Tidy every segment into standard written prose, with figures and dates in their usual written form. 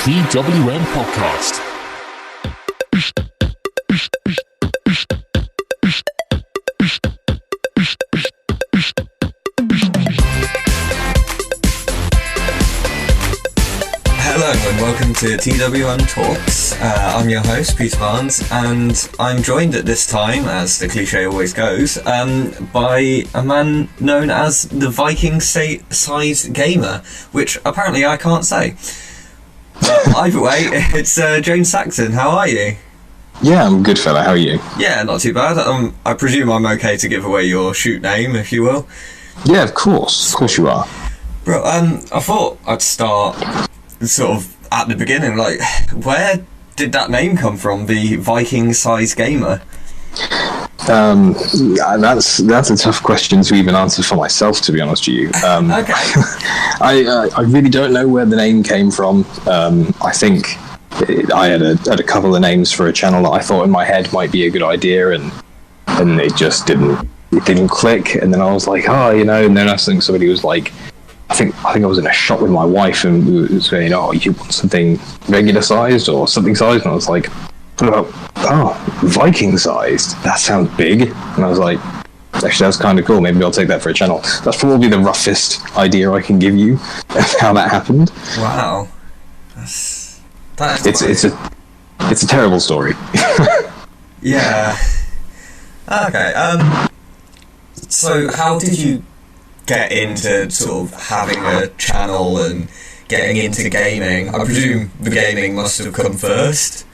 TWM Podcast. Hello and welcome to TWM Talks. I'm your host, Peter Barnes, and I'm joined at this time, as the cliche always goes, by a man known as the VikingSizeGamer, which apparently I can't say. Either way, it's James Saxon. How are you? Yeah, I'm good, fella. How are you? Yeah, not too bad. I presume I'm okay to give away your shoot name, if you will. Yeah, of course. Of course you are. Bro, I thought I'd start sort of at the beginning, like, where did that name come from, the VikingSizeGamer? That's a tough question to even answer for myself, to be honest with you. Okay. I really don't know where the name came from. I think I had a couple of names for a channel that I thought in my head might be a good idea, and it just didn't click. And then I was like, and then I think somebody was like, I think I was in a shop with my wife and we were saying, you want something regular sized or something sized? And I was like, Viking sized. That sounds big. And I was like, actually, that's kind of cool. Maybe I'll take that for a channel. That's probably the roughest idea I can give you of how that happened. Wow. It's a terrible story. Yeah. Okay. So how did you get into sort of having a channel and getting into gaming? I presume the gaming must have come first.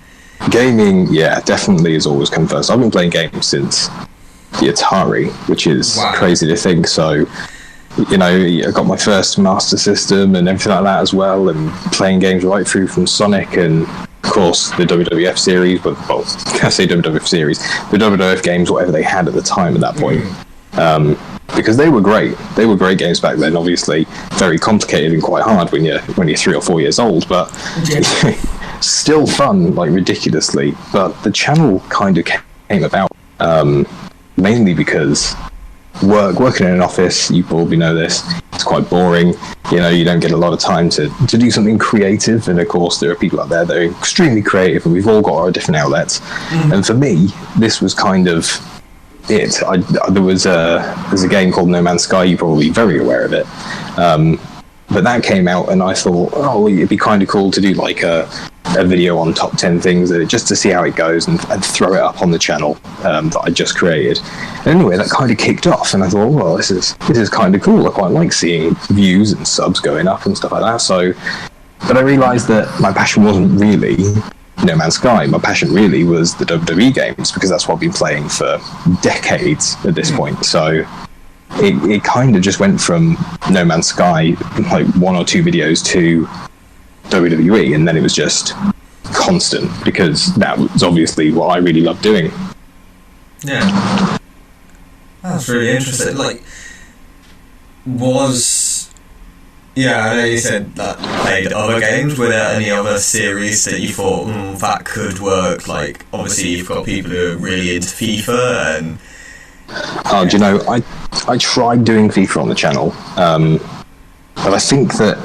Gaming, yeah, definitely has always come first. I've been playing games since the Atari, which is crazy to think. So, I got my first Master System and everything like that as well, and playing games right through from Sonic and, of course, the WWF series, I say WWF series, the WWF games, whatever they had at the time at that point. Because they were great. They were great games back then, obviously very complicated and quite hard when you're 3 or 4 years old, but still fun, like ridiculously. But the channel kind of came about mainly because working in an office, you probably know this, it's quite boring. You don't get a lot of time to do something creative, and of course there are people out there that are extremely creative, and we've all got our different outlets. And for me, this was kind of it. There's a game called No Man's Sky. You're probably very aware of it, but that came out and I thought, it'd be kind of cool to do like a video on top 10 things just to see how it goes and throw it up on the channel that I just created. And anyway, that kind of kicked off and I thought, this is kind of cool. I quite like seeing views and subs going up and stuff like that. But I realized that my passion wasn't really No Man's Sky. My passion really was the WWE games, because that's what I've been playing for decades at this point. So it kind of just went from No Man's Sky, like 1 or 2 videos, to WWE, and then it was just constant, because that was obviously what I really loved doing. Yeah. That's really interesting. I know you said that you played other games. Were there any other series that you thought, that could work? Like, obviously you've got people who are really into FIFA and... I tried doing FIFA on the channel, but I think that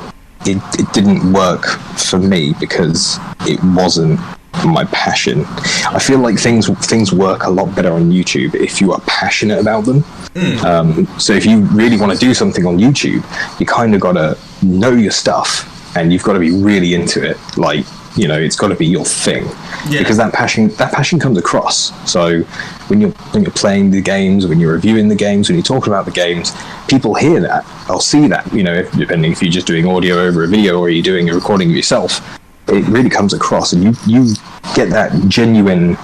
it didn't work for me because it wasn't my passion. I feel like things work a lot better on YouTube if you are passionate about them. So if you really want to do something on YouTube, you kind of got to know your stuff and you've got to be really into it. Like, it's got to be your thing, because that passion comes across. So when you're playing the games, when you're reviewing the games, when you're talking about the games, people hear that, they'll see that. Depending if you're just doing audio over a video or you're doing a recording of yourself, it really comes across, and you get that genuine,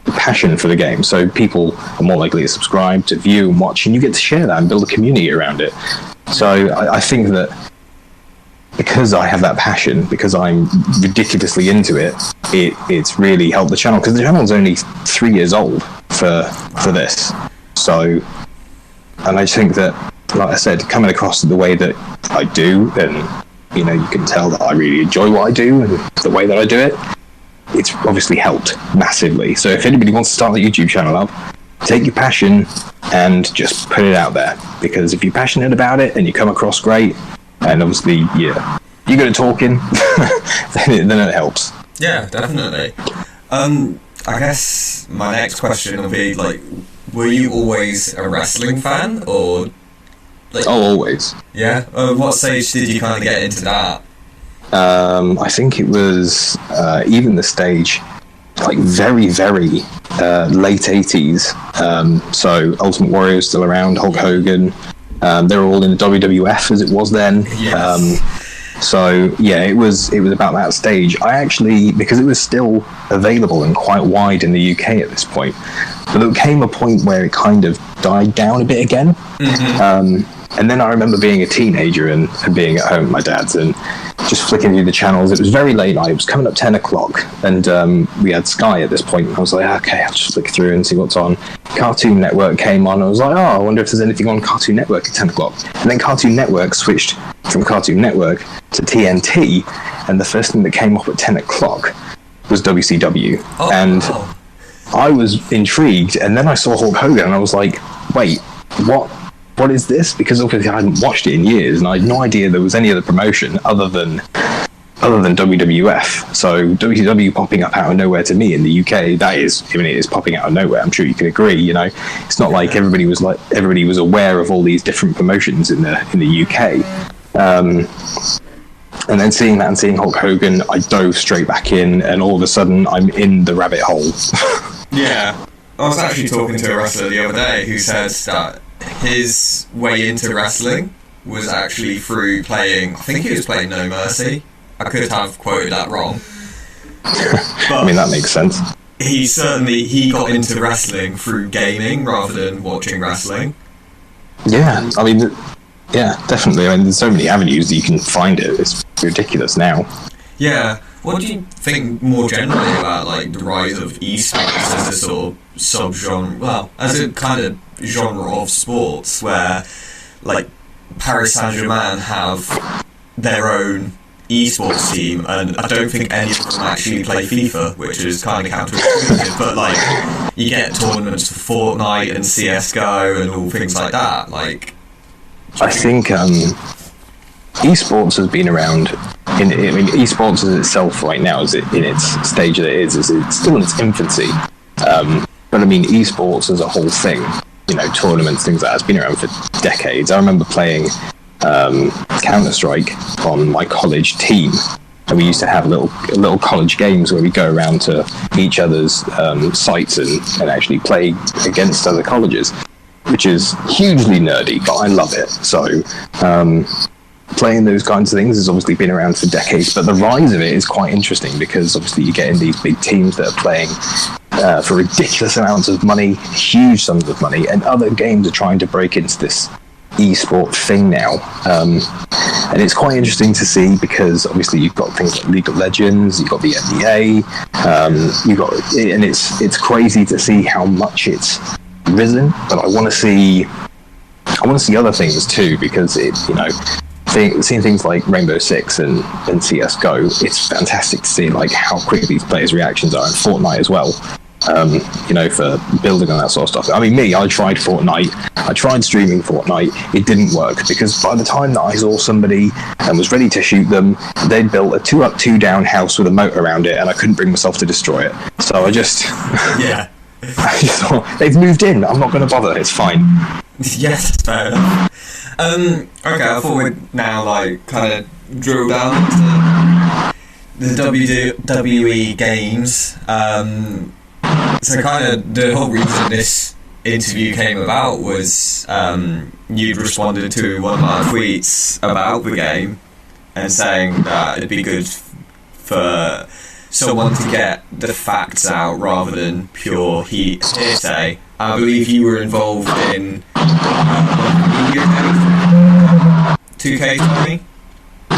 passion for the game. So people are more likely to subscribe, to view and watch, and you get to share that and build a community around it. So I think that because I have that passion, because I'm ridiculously into it, it's really helped the channel, because the channel's only 3 years old for this. So, and I think that, like I said, coming across the way that I do, and you can tell that I really enjoy what I do and the way that I do it, it's obviously helped massively. So if anybody wants to start a YouTube channel up, take your passion and just put it out there, because if you're passionate about it and you come across great, and obviously you're good at talking, then it helps. Yeah, definitely. I guess my next question will be, like, were you always a wrestling fan, or... Like, always. Yeah? What stage did you kind of get into that? I think it was even the stage, like, very, very late 80s. So Ultimate Warrior was still around, Hulk Hogan. They were all in the WWF as it was then. Yes. So yeah, it was about that stage. I actually, because it was still available and quite wide in the UK at this point, but there came a point where it kind of died down a bit again. And then I remember being a teenager and being at home at my dad's and just flicking through the channels. It was very late night. It was coming up 10 o'clock, and we had Sky at this point. And I was like, okay, I'll just flick through and see what's on. Cartoon Network came on. I was like, oh, I wonder if there's anything on Cartoon Network at 10 o'clock. And then Cartoon Network switched from Cartoon Network to TNT, and the first thing that came up at 10 o'clock was WCW. And I was intrigued, and then I saw Hulk Hogan, and I was like, wait, what is this? Because obviously I hadn't watched it in years, and I had no idea there was any other promotion other than WWF. So WCW popping up out of nowhere to me in the UK, it is popping out of nowhere. I'm sure you can agree. You know, it's not like everybody was aware of all these different promotions in the UK. And then seeing that and seeing Hulk Hogan, I dove straight back in, and all of a sudden I'm in the rabbit hole. Yeah, I was actually talking to a wrestler the other day who said that his way into wrestling was actually through playing, I think he was playing No Mercy. I could have quoted that wrong. But I mean, that makes sense. He got into wrestling through gaming rather than watching wrestling. Yeah, I mean, yeah, definitely. I mean, there's so many avenues that you can find it. It's ridiculous now. Yeah. What do you think more generally about, like, the rise of esports as a sort of sub-genre, well, as a kind of genre of sports where, like, Paris Saint-Germain have their own esports team, and I don't think any of them actually play FIFA, which is kind of counterintuitive, but, like, you get tournaments for Fortnite and CSGO and all things like that, like... I think esports has been around. Esports as itself right now, is in its stage that it is it's still in its infancy. But I mean, esports as a whole thing, you know, tournaments, things like that, has been around for decades. I remember playing Counter-Strike on my college team, and we used to have little college games where we go around to each other's sites and actually play against other colleges, which is hugely nerdy, but I love it. So playing those kinds of things has obviously been around for decades, but the rise of it is quite interesting because obviously you get in these big teams that are playing for ridiculous amounts of money, huge sums of money, and other games are trying to break into this e-sport thing now. And it's quite interesting to see because obviously you've got things like League of Legends, you've got the NBA, and it's crazy to see how much it's risen, but I want to see other things too, because seeing things like Rainbow Six and CSGO, it's fantastic to see like how quick these players' reactions are, and Fortnite as well. For building on that sort of stuff. I mean, I tried Fortnite. I tried streaming Fortnite. It didn't work because by the time that I saw somebody and was ready to shoot them, they'd built a 2-up, 2-down house with a moat around it, and I couldn't bring myself to destroy it. So I just I just thought, they've moved in. I'm not going to bother. It's fine. Yes, fair enough. Okay, I thought we'd now like kind of drill down into the WWE games. So kind of the whole reason this interview came about was you'd responded to one of my tweets about the game and saying that it'd be good for someone to get the facts out rather than pure hearsay. I believe you were involved in 2K20?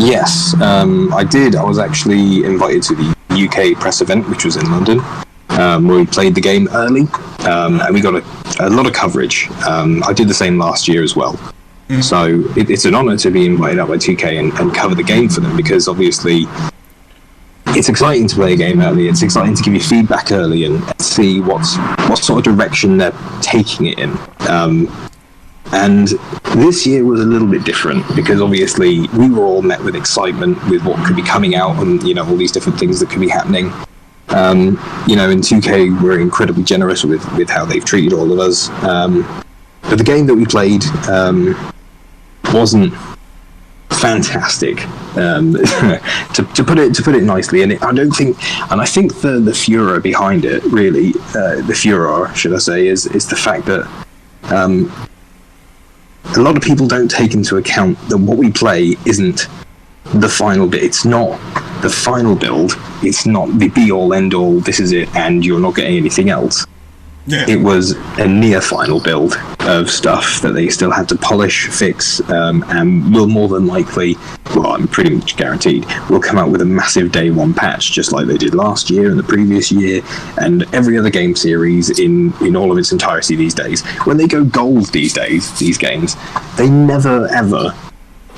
Yes, I did. I was actually invited to the UK press event, which was in London, where we played the game early, and we got a lot of coverage. I did the same last year as well. Mm. So it's an honour to be invited out by 2K and cover the game for them, because obviously it's exciting to play a game early. It's exciting to give you feedback early and see what sort of direction they're taking it in. And this year was a little bit different because obviously we were all met with excitement with what could be coming out and, you know, all these different things that could be happening. You know, in 2K, we're incredibly generous with how they've treated all of us. But the game that we played wasn't fantastic, to put it nicely. And I think the furor behind it, really, the furor, should I say, is the fact that a lot of people don't take into account that what we play isn't the final bit. It's not the final build. It's not the be-all, end-all, this is it, and you're not getting anything else. Yeah. It was a near-final build of stuff that they still had to polish, fix, and will more than likely, well, I'm pretty much guaranteed, will come out with a massive day one patch, just like they did last year and the previous year, and every other game series in all of its entirety these days. When they go gold these days, these games, they never, ever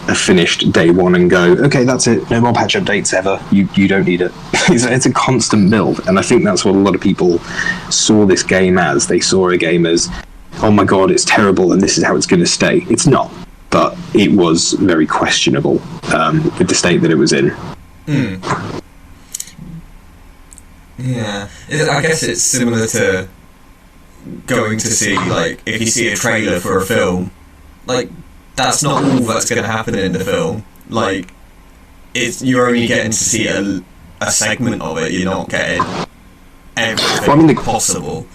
have finished day one and go, okay, that's it, no more patch updates ever, you don't need it. It's a constant build, and I think that's what a lot of people saw this game as. They saw a game as, oh my god, it's terrible and this is how it's going to stay. It's not, but it was very questionable with the state that it was in. Yeah, I guess it's similar to going to see, like, if you see a trailer for a film, like, that's not all that's going to happen in the film. Like, you're only getting to see a segment of it. You're not getting everything possible.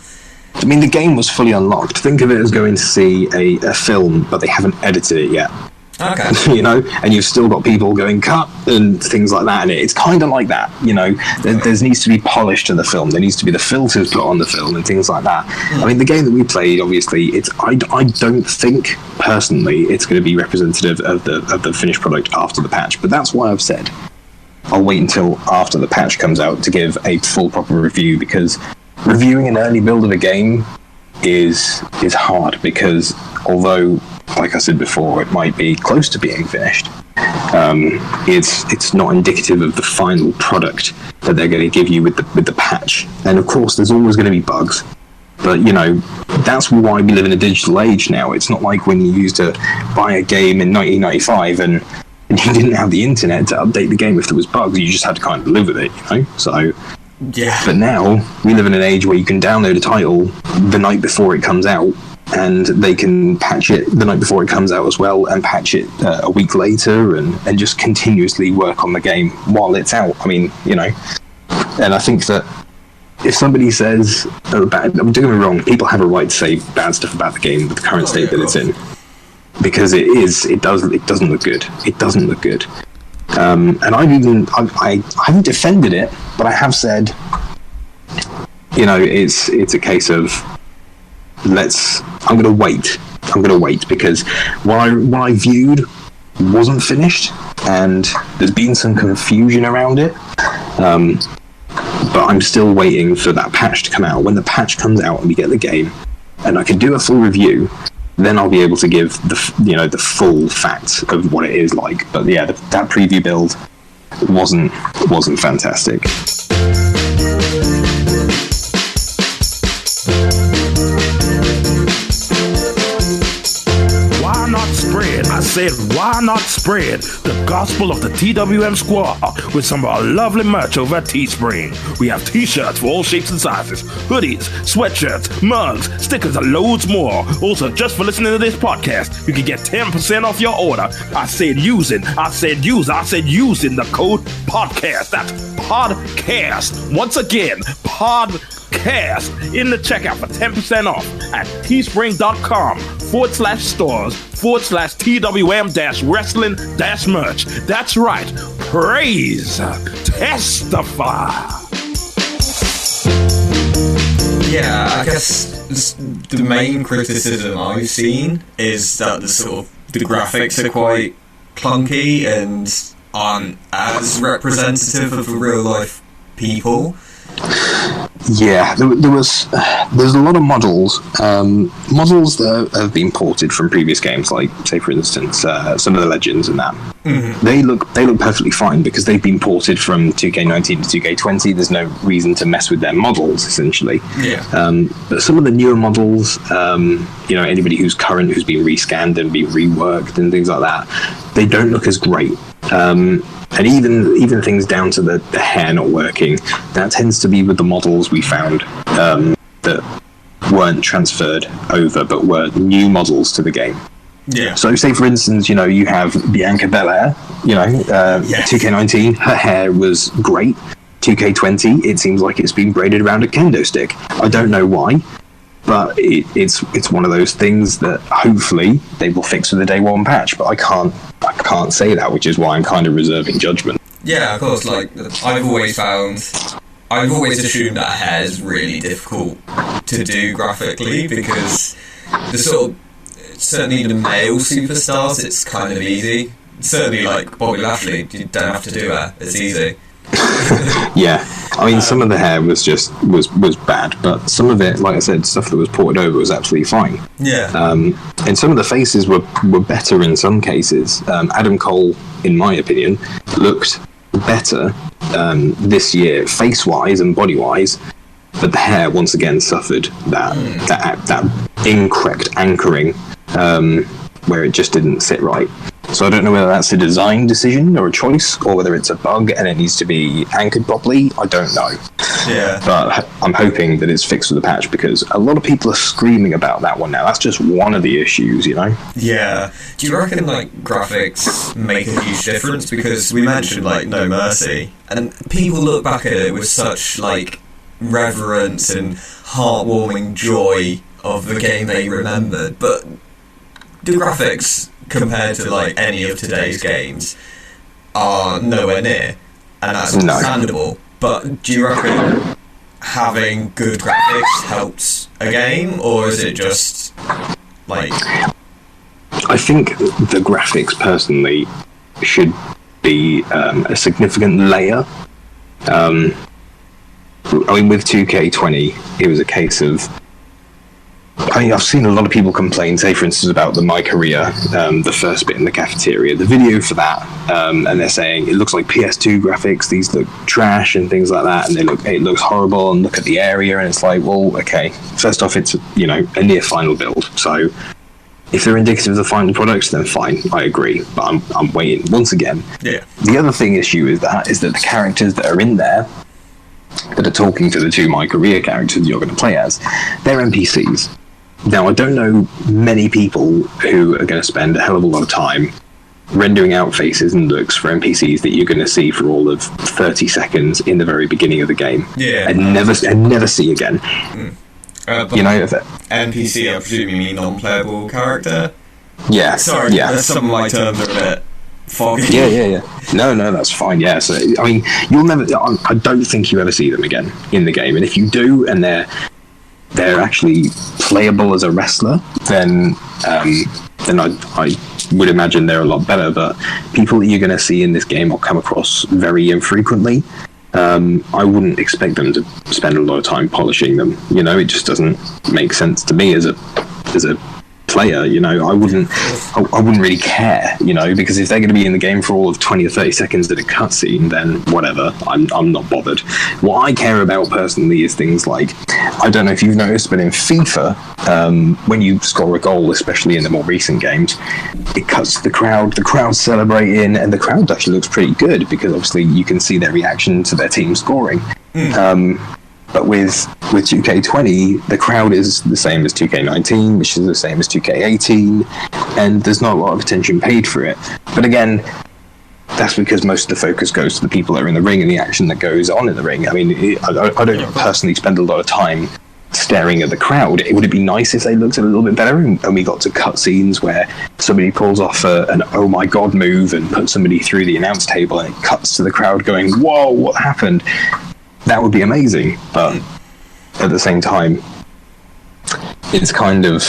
I mean, the game was fully unlocked. Think of it as going to see a film, but they haven't edited it yet. Okay. You know, and you've still got people going cut and things like that, and it's kind of like that. You know, there needs to be polish to the film. There needs to be the filters put on the film and things like that. I mean, the game that we played, obviously, I don't think personally it's going to be representative of the finished product after the patch. But that's why I've said I'll wait until after the patch comes out to give a full proper review, because reviewing an early build of a game is hard, because although, like I said before, it might be close to being finished, it's not indicative of the final product that they're going to give you with the patch. And of course, there's always going to be bugs, but you know, that's why we live in a digital age now. It's not like when you used to buy a game in 1995 and you didn't have the internet to update the game if there was bugs. You just had to kind of live with it, you know. So yeah. But now we live in an age where you can download a title the night before it comes out, and they can patch it the night before it comes out as well, and patch it a week later, and just continuously work on the game while it's out. I mean, you know, and I think that if somebody says bad, don't get me wrong, people have a right to say bad stuff about the game with the current state that it's in, because it doesn't look good. It doesn't look good. And I haven't defended it, but I have said, you know, it's a case of I'm going to wait, because what I viewed wasn't finished, and there's been some confusion around it, but I'm still waiting for that patch to come out. When the patch comes out and we get the game and I can do a full review, then I'll be able to give the full facts of what it is like. But yeah, that preview build wasn't fantastic. I said, why not spread the gospel of the TWM squad with some of our lovely merch over at Teespring? We have t-shirts for all shapes and sizes, hoodies, sweatshirts, mugs, stickers, and loads more. Also, just for listening to this podcast, you can get 10% off your order. I said using the code PODCAST. That's PODCAST. Once again, PODCAST in the checkout for 10% off at teespring.com/stores/TWM-wrestling-merch. That's right. Praise. Testify. Yeah, I guess the main criticism I've seen is that the graphics are quite clunky and aren't as representative of real life people. Yeah, there's a lot of models that have been ported from previous games, like say for instance some of the Legends and that. Mm-hmm. They look perfectly fine because they've been ported from 2K19 to 2K20. There's no reason to mess with their models essentially. Yeah. But some of the newer models, anybody who's current, who's been rescanned and been reworked and things like that, they don't look as great. And even things down to the hair not working, that tends to be with the models we found that weren't transferred over but were new models to the game. Yeah. So say for instance, you have Bianca Belair, Yes. 2K19, her hair was great. 2K20, it seems like it's been braided around a kendo stick. I don't know why, but it's one of those things that hopefully they will fix with the day one patch, but I can't say that, which is why I'm kind of reserving judgment. Yeah, of course, like, I've always assumed that hair is really difficult to do graphically, because certainly the male superstars, it's kind of easy. Certainly, like, Bobby Lashley, you don't have to do that, it's easy. Yeah, I mean, some of the hair was bad, but some of it, like I said, stuff that was ported over was absolutely fine. Yeah. And some of the faces were better in some cases. Adam Cole, in my opinion, looked better this year, face-wise and body-wise, but the hair once again suffered that incorrect anchoring, where it just didn't sit right. So I don't know whether that's a design decision or a choice, or whether it's a bug and it needs to be anchored properly. I don't know. Yeah. But I'm hoping that it's fixed with the patch, because a lot of people are screaming about that one now. That's just one of the issues, Yeah. Do you reckon, like, graphics make a huge difference? Because we mentioned, like, No Mercy, and people look back at it with such, like, reverence and heartwarming joy of the game they remembered, but the graphics, compared to like any of today's games, are nowhere near, and that's understandable. But do you reckon having good graphics helps a game, or is it just like? I think the graphics personally should be a significant layer. I mean, with 2K20, it was a case of. I mean, I've seen a lot of people complain, say, for instance, about the My Career, the first bit in the cafeteria, the video for that, and they're saying it looks like PS2 graphics, these look trash and things like that, and it looks horrible, and look at the area, and it's like, well, okay, first off, it's, a near final build, so if they're indicative of the final products, then fine, I agree, but I'm waiting. Once again, yeah. The other issue is that the characters that are in there, that are talking to the two My Career characters you're going to play as, they're NPCs. Now, I don't know many people who are going to spend a hell of a lot of time rendering out faces and looks for NPCs that you're going to see for all of 30 seconds in the very beginning of the game, and never see again. But NPC, I presume you mean non-playable character? Yeah. Sorry, some of my terms are a bit foggy. Yeah. No, that's fine. Yeah. So, I mean, you'll never. I don't think you ever see them again in the game, and if you do, and they're actually playable as a wrestler, then I would imagine they're a lot better. But people that you're going to see in this game will come across very infrequently. I wouldn't expect them to spend a lot of time polishing them. It just doesn't make sense to me as a player. I wouldn't really care. Because if they're going to be in the game for all of 20 or 30 seconds at a cutscene, then whatever. I'm not bothered. What I care about personally is things like, I don't know if you've noticed, but in FIFA, when you score a goal, especially in the more recent games, it cuts to the crowd's celebrating, and the crowd actually looks pretty good, because obviously you can see their reaction to their team scoring. But with 2K20, the crowd is the same as 2K19, which is the same as 2K18, and there's not a lot of attention paid for it. But again, that's because most of the focus goes to the people that are in the ring and the action that goes on in the ring. I mean, I don't personally spend a lot of time staring at the crowd. Would it be nice if they looked a little bit better and we got to cutscenes where somebody pulls off an oh my god move and puts somebody through the announce table and it cuts to the crowd going, whoa, what happened? That would be amazing, but at the same time, it's kind of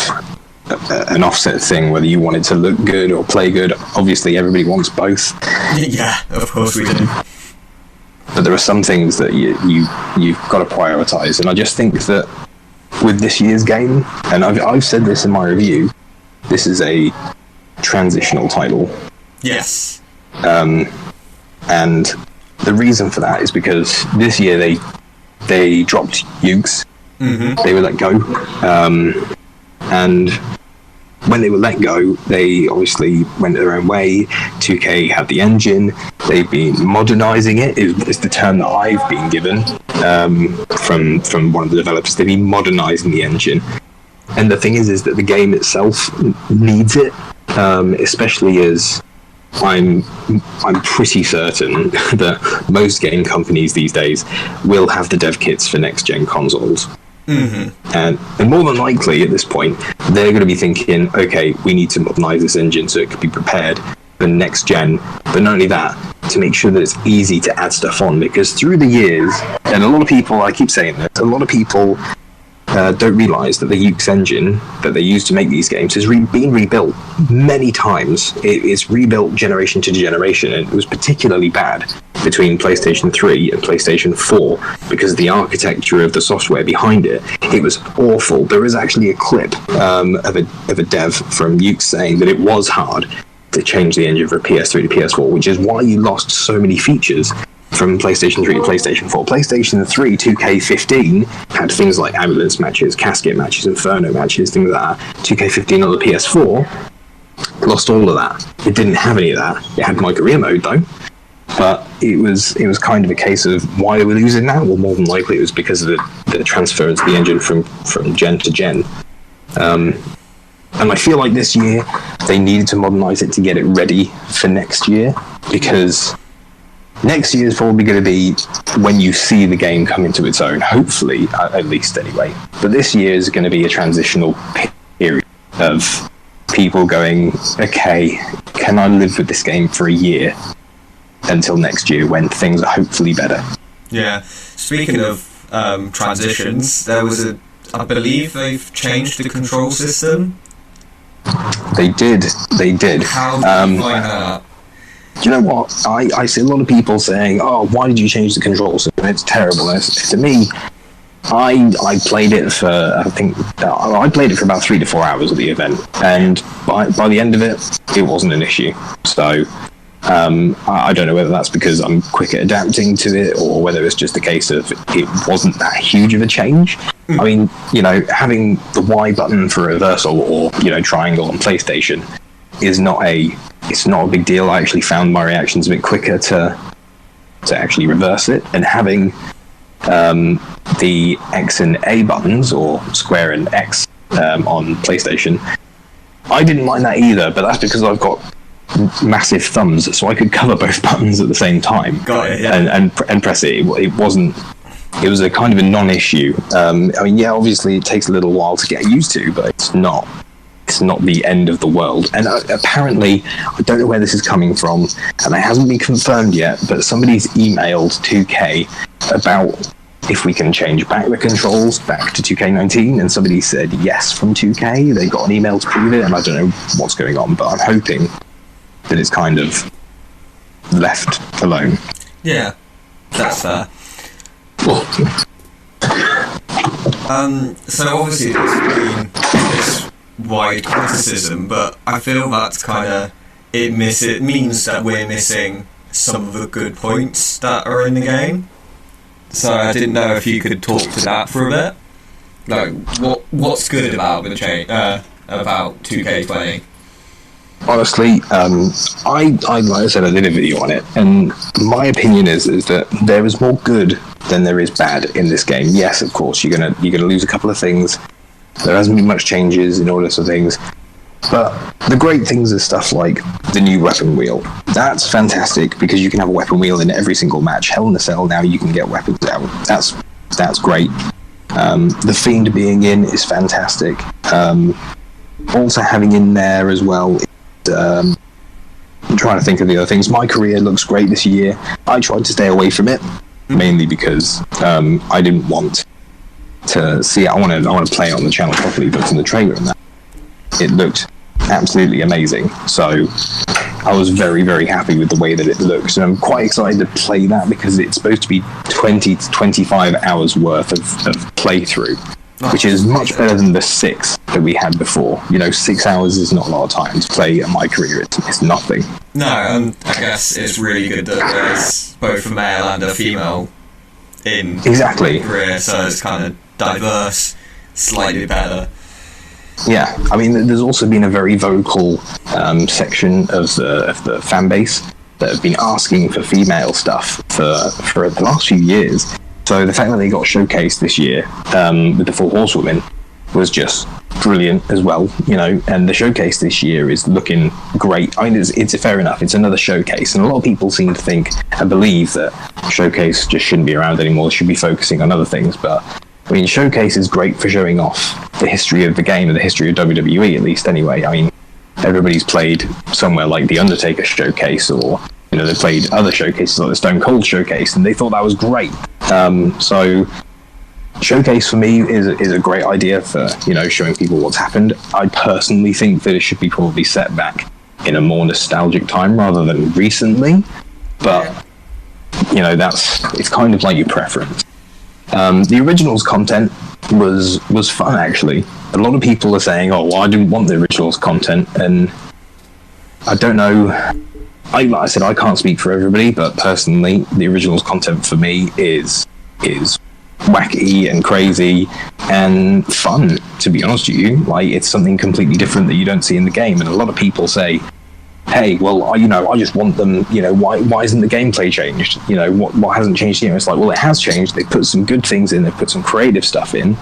an offset thing, whether you want it to look good or play good. Obviously, everybody wants both. Yeah, of course we do. but there are some things that you've got to prioritize. And I just think that with this year's game, and I've said this in my review, this is a transitional title. Yes. And the reason for that is because this year they dropped Ukes. Mm-hmm. They were let go. And when they were let go, they obviously went their own way. 2K had the engine. They've been modernising it, is the term that I've been given from one of the developers. They've been modernising the engine. And the thing is that the game itself needs it, especially as I'm pretty certain that most game companies these days will have the dev kits for next-gen consoles. Mm-hmm. And more than likely at this point, they're going to be thinking, okay, we need to modernise this engine so it could be prepared for next gen. But not only that, to make sure that it's easy to add stuff on, because through the years, and a lot of people, I keep saying this, a lot of people don't realise that the Ukes engine that they use to make these games has been rebuilt many times. It's rebuilt generation to generation, and it was particularly bad between PlayStation 3 and PlayStation 4 because of the architecture of the software behind it. It was awful. There is actually a clip of a dev from Ukes saying that it was hard to change the engine from PS3 to PS4, which is why you lost so many features from PlayStation 3 to PlayStation 4. PlayStation 3 2K15 had things like ambulance matches, casket matches, inferno matches, things like that. 2K15 on the PS4 lost all of that. It didn't have any of that. It had my career mode though, but it was kind of a case of why they were losing that. Well, more than likely it was because of the transference of the engine from gen to gen. And I feel like this year they needed to modernise it to get it ready for next year, because next year is probably going to be when you see the game come into its own, hopefully, at least anyway. But this year is going to be a transitional period of people going, okay, can I live with this game for a year until next year when things are hopefully better? Yeah. Speaking of transitions, there was I believe they've changed the control system. They did. How did you find that? Do you know what? I see a lot of people saying, oh, why did you change the control system? It's terrible. And to me, I played it for, I played it for about 3 to 4 hours of the event. And by the end of it, it wasn't an issue. So I don't know whether that's because I'm quick at adapting to it or whether it's just a case of it wasn't that huge of a change. I mean, you know, having the Y button for reversal or, you know, triangle on PlayStation is not a big deal. I actually found my reactions a bit quicker to actually reverse it, and having the X and A buttons, or square and X, on PlayStation, I didn't mind that either, but that's because I've got massive thumbs, so I could cover both buttons at the same time. Got it, yeah. and press it. It was a kind of a non-issue. I mean, yeah, obviously it takes a little while to get used to, but it's not the end of the world. And apparently, I don't know where this is coming from, and it hasn't been confirmed yet, but somebody's emailed 2K about if we can change back the controls back to 2K19, and somebody said yes from 2K. They got an email to prove it, and I don't know what's going on, but I'm hoping that it's kind of left alone. Yeah, that's fair. So obviously there's been this wide criticism, but I feel that's kind of it means that we're missing some of the good points that are in the game. So I didn't know if you could talk to that for a bit. Like, what's good about the change about 2K20? Honestly, I like I said, I did a video on it, and my opinion is that there is more good than there is bad in this game. Yes, of course, you're gonna lose a couple of things. There hasn't been much changes in all sorts of things, but the great things are stuff like the new weapon wheel. That's fantastic because you can have a weapon wheel in every single match. Hell in a Cell now you can get weapons out. That's great. The Fiend being in is fantastic. Also having in there as well. I'm trying to think of the other things. My career looks great this year. I tried to stay away from it mainly because I didn't want to see it. I want to play it on the channel properly, but from the trailer and that, it looked absolutely amazing. So I was very, very happy with the way that it looks, and I'm quite excited to play that because it's supposed to be 20 to 25 hours worth of playthrough, which is much better than the 6 that we had before. 6 hours is not a lot of time to play in my career. It's nothing. No, and I guess it's really good that there's both a male and a female in exactly career, so it's kind of diverse, slightly better. Yeah, I mean, there's also been a very vocal section of the fan base that have been asking for female stuff for the last few years. So the fact that they got showcased this year with the 4 Horsewomen was just brilliant as well, and the showcase this year is looking great. I mean, it's fair enough, it's another showcase, and a lot of people seem to think and believe that showcase just shouldn't be around anymore, should be focusing on other things, but I mean, showcase is great for showing off the history of the game and the history of WWE, at least anyway. I mean, everybody's played somewhere like the Undertaker showcase, or they played other showcases like the Stone Cold showcase, and they thought that was great. So showcase for me is a great idea for showing people what's happened. I personally think that it should be probably set back in a more nostalgic time rather than recently, but it's kind of like your preference. The originals content was fun, actually. A lot of people are saying, "Oh, well, I didn't want the originals content," and I don't know. Like I said, I can't speak for everybody, but personally, the originals content for me is wacky and crazy and fun. To be honest with you, like, it's something completely different that you don't see in the game. And a lot of people say, "Hey, well, I just want them. Why isn't the gameplay changed? What hasn't changed here?" It's like, well, it has changed. They put some good things in. They put some creative stuff in.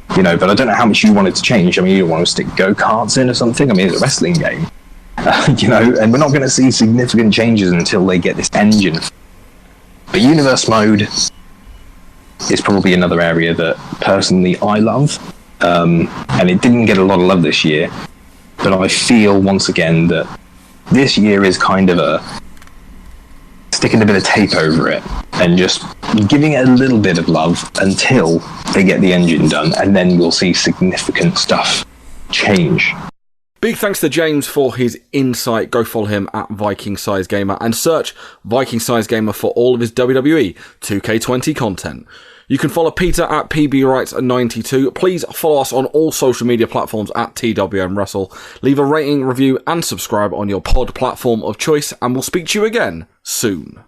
But I don't know how much you want it to change. I mean, you don't want to stick go-karts in or something. I mean, it's a wrestling game. And we're not going to see significant changes until they get this engine. But universe mode is probably another area that personally I love, and it didn't get a lot of love this year. But I feel once again that this year is kind of a sticking a bit of tape over it and just giving it a little bit of love until they get the engine done, and then we'll see significant stuff change. Big thanks to James for his insight. Go follow him at VikingSizeGamer and search VikingSizeGamer for all of his WWE 2K20 content. You can follow Peter at PBRights92. Please follow us on all social media platforms at TWM Wrestle. Leave a rating, review and subscribe on your pod platform of choice, and we'll speak to you again soon.